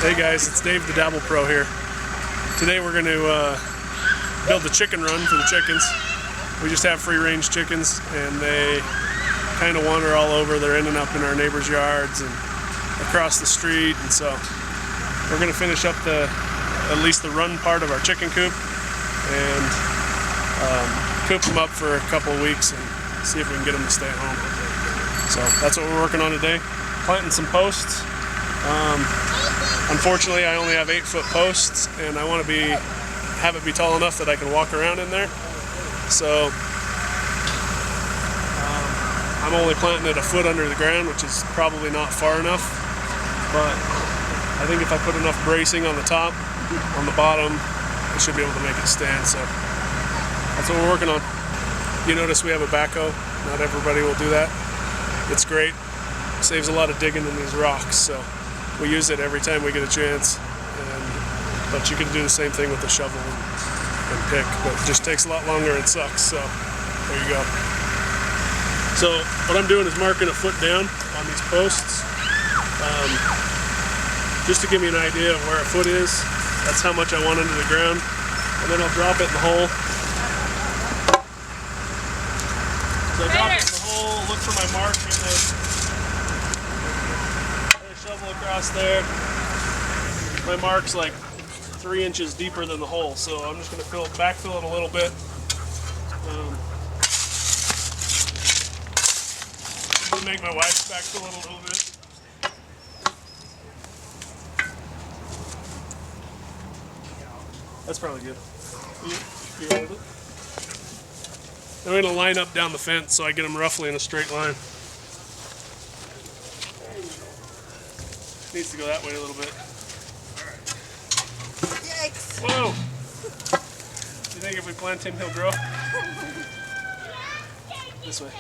Hey guys, it's Dave the Dabble Pro here. Today we're going to build the chicken run for the chickens. We just have free-range chickens and they kind of wander all over. They're in and up in our neighbors' yards and across the street, and so we're going to finish up at least the run part of our chicken coop and coop them up for a couple of weeks and see if we can get them to stay home. So that's what we're working on today. Planting some posts. Unfortunately, I only have 8-foot posts, and I want to have it be tall enough that I can walk around in there. So I'm only planting it a foot under the ground, which is probably not far enough. But I think if I put enough bracing on the top, on the bottom, I should be able to make it stand. So that's what we're working on. You notice we have a backhoe. Not everybody will do that. It's great. Saves a lot of digging in these rocks. So we use it every time we get a chance, but you can do the same thing with the shovel and pick, but it just takes a lot longer and sucks, so there you go. So what I'm doing is marking a foot down on these posts, just to give me an idea of where a foot is. That's how much I want into the ground, and then I'll drop it in the hole. So I drop it in the hole, look for my mark, and then shovel across there. My mark's like 3 inches deeper than the hole, so I'm just going to backfill it a little bit. Make my wife's backfill it a little bit. That's probably good. You with it? I'm going to line up down the fence so I get them roughly in a straight line. Needs to go that way a little bit. Yikes! Whoa! Do you think if we plant him, he'll grow? This way.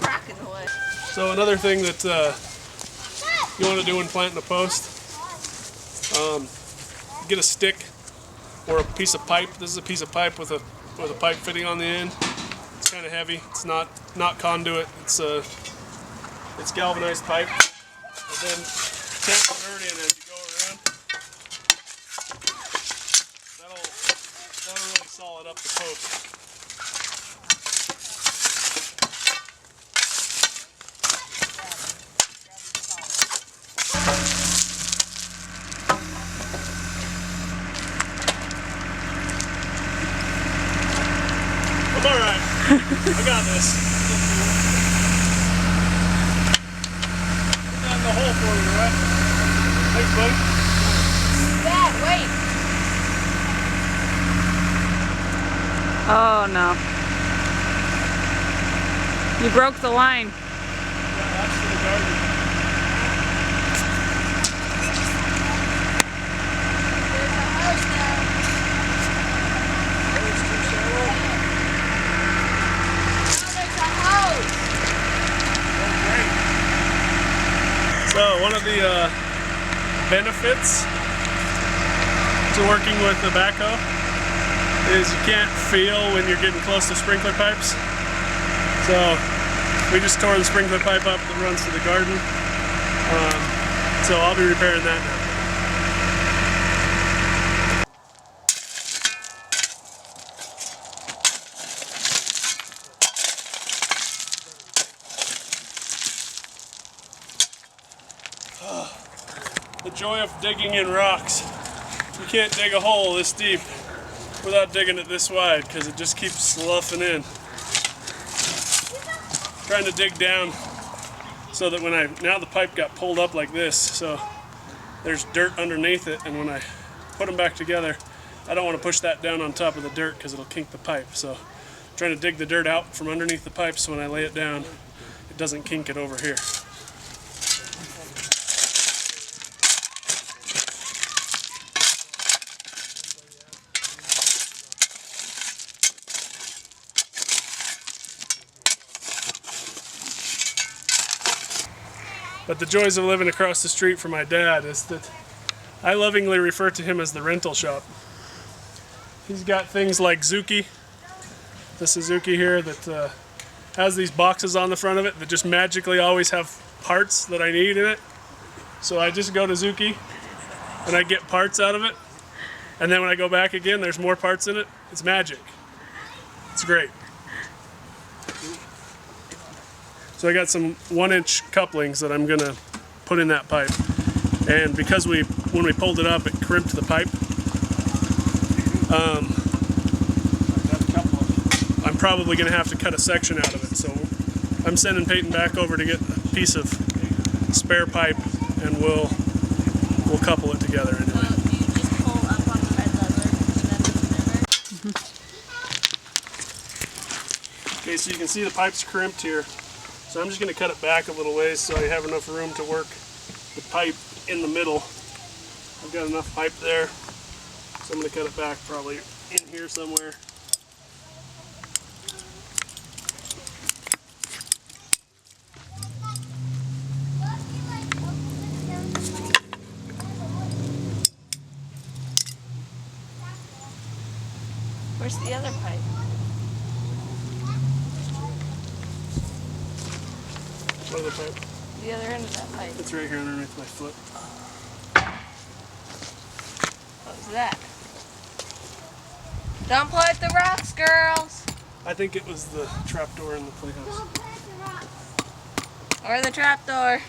Rocking away. So another thing that you want to do when planting a post, get a stick or a piece of pipe. This is a piece of pipe with a pipe fitting on the end. It's kind of heavy. It's not conduit. It's galvanized pipe, and then tamp the dirt in as you go around. That'll really solid up the post. I'm all right. I got this. The hole for you, right? Thanks, buddy. Dad, wait. Oh no. You broke the line. Yeah, that's for the garden. There's a hose now. Oh, it's too shallow. Now there's a hose. Oh, great. So one of the benefits to working with the backhoe is you can't feel when you're getting close to sprinkler pipes. So we just tore the sprinkler pipe up that runs to the garden. So I'll be repairing that now. The joy of digging in rocks. You can't dig a hole this deep without digging it this wide because it just keeps sloughing in. Trying to dig down so that now the pipe got pulled up like this, so there's dirt underneath it, and when I put them back together, I don't want to push that down on top of the dirt because it'll kink the pipe. So I'm trying to dig the dirt out from underneath the pipe so when I lay it down, it doesn't kink it over here. But the joys of living across the street from my dad is that I lovingly refer to him as the rental shop. He's got things like Zuki, the Suzuki here that has these boxes on the front of it that just magically always have parts that I need in it. So I just go to Zuki and I get parts out of it. And then when I go back again, there's more parts in it. It's magic. It's great. So I got some 1-inch couplings that I'm gonna put in that pipe. And because when we pulled it up, it crimped the pipe. I'm probably gonna have to cut a section out of it. So I'm sending Peyton back over to get a piece of spare pipe, and we'll couple it together anyway. Do you just pull up on the red leather and then the spinner? Okay, so you can see the pipe's crimped here. So I'm just going to cut it back a little ways so I have enough room to work the pipe in the middle. I've got enough pipe there, so I'm going to cut it back probably in here somewhere. Where's the other pipe? What other pipe? The other end of that pipe. It's right here underneath my foot. What was that? Don't play with the rocks, girls! I think it was the trapdoor in the playhouse. Or the trapdoor.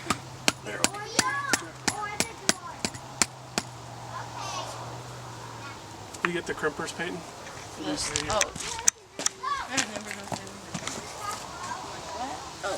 There, okay. Did you get the crimpers, Peyton? This. Oh. I never know if they were. What? Oh.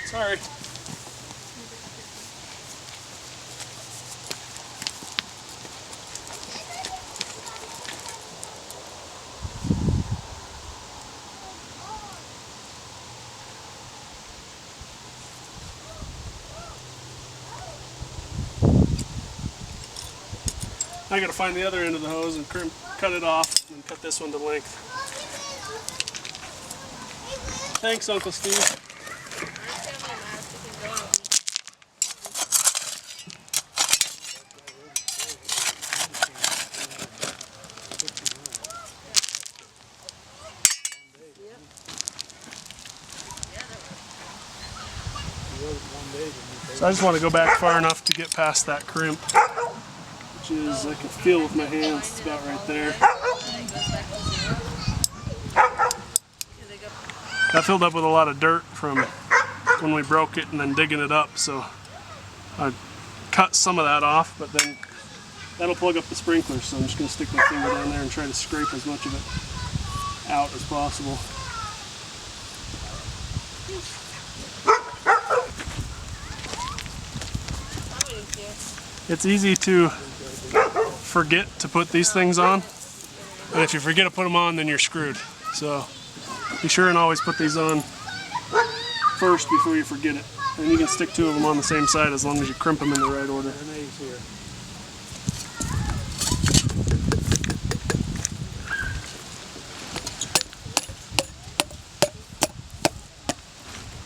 Sorry. I gotta find the other end of the hose and cut it off and cut this one to length. Thanks, Uncle Steve. So I just want to go back far enough to get past that crimp, which is, I can feel with my hands, it's about right there. That filled up with a lot of dirt from when we broke it and then digging it up, so I cut some of that off, but then that'll plug up the sprinkler, so I'm just going to stick my finger down there and try to scrape as much of it out as possible. It's easy to forget to put these things on, and if you forget to put them on, then you're screwed. So be sure and always put these on first before you forget it. And you can stick 2 of them on the same side as long as you crimp them in the right order.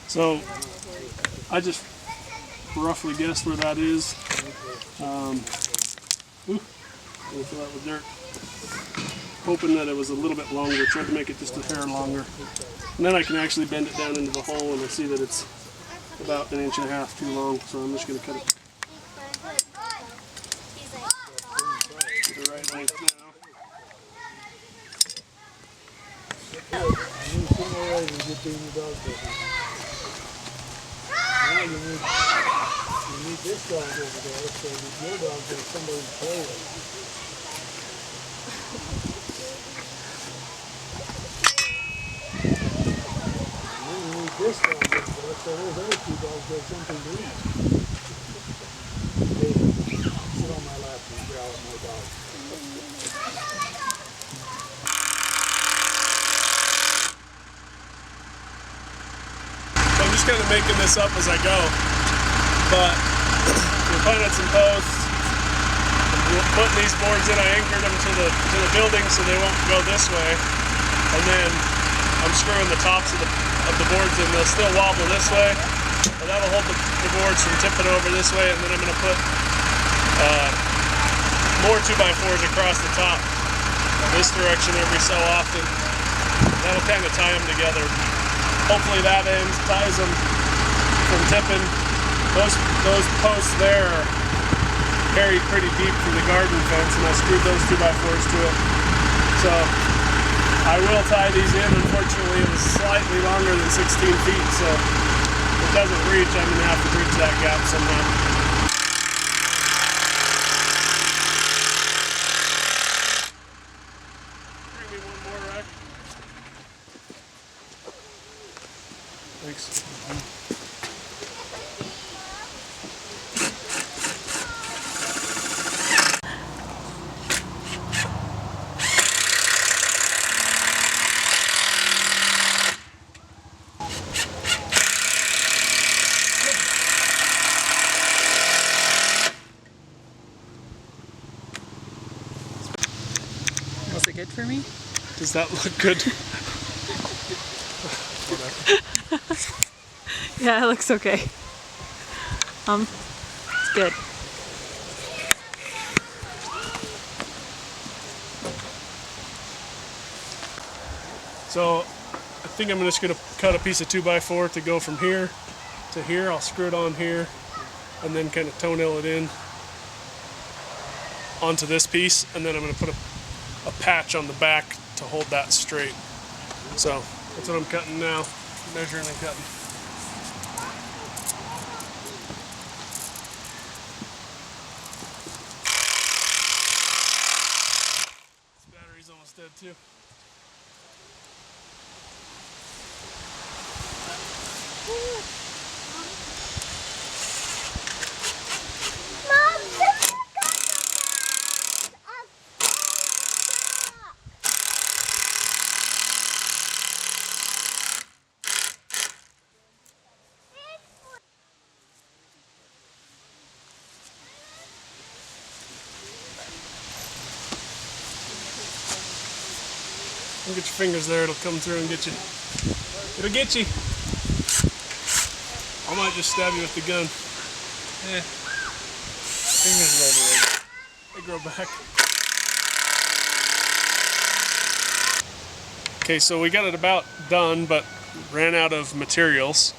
So I just roughly guessed where that is. Gonna fill that with dirt. Hoping that it was a little bit longer, tried to make it just a hair longer. And then I can actually bend it down into the hole and I see that it's about 1.5 inches too long, so I'm just gonna cut it to the right length now. You need this dog over there, so your dog has somebody to play with. You need this dog over there, so those other 2 dogs have something to eat. Hey, sit on my lap and growl at my dog. So I'm just kind of making this up as I go. But we're putting some posts. We're putting these boards in. I anchored them to the building so they won't go this way. And then I'm screwing the tops of the boards in. They'll still wobble this way, but that'll hold the boards from tipping over this way, and then I'm going to put more 2x4s across the top this direction every so often. That'll kind of tie them together. Hopefully that end ties them from tipping. Those posts there are buried pretty deep from the garden fence, and I screwed those 2x4s to it. So I will tie these in. Unfortunately, it was slightly longer than 16 feet, so if it doesn't reach, I'm going to have to bridge that gap somehow. Thanks. Was it good for me? Does that look good? Yeah, it looks okay. It's good. So I think I'm just going to cut a piece of 2x4 to go from here to here. I'll screw it on here and then kind of toenail it in onto this piece, and then I'm going to put a patch on the back to hold that straight. So that's what I'm cutting now, measuring and cutting. This battery's almost dead too. Don't get your fingers there, it'll come through and get you. It'll get you. I might just stab you with the gun. Yeah. Fingers are overrated. They grow back. Okay, so we got it about done, but ran out of materials.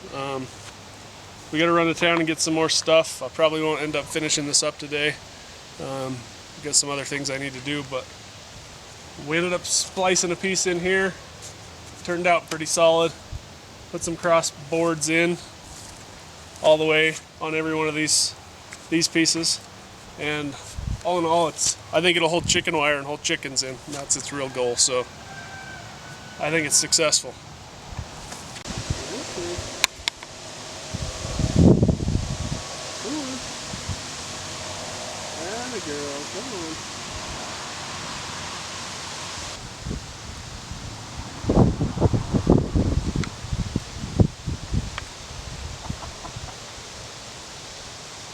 We got to run to town and get some more stuff. I probably won't end up finishing this up today. Got some other things I need to do, but we ended up splicing a piece in here. Turned out pretty solid. Put some cross boards in all the way on every one of these pieces, and all in all, I think it'll hold chicken wire and hold chickens in. And that's its real goal. So I think it's successful. Come on. Atta girl, come on.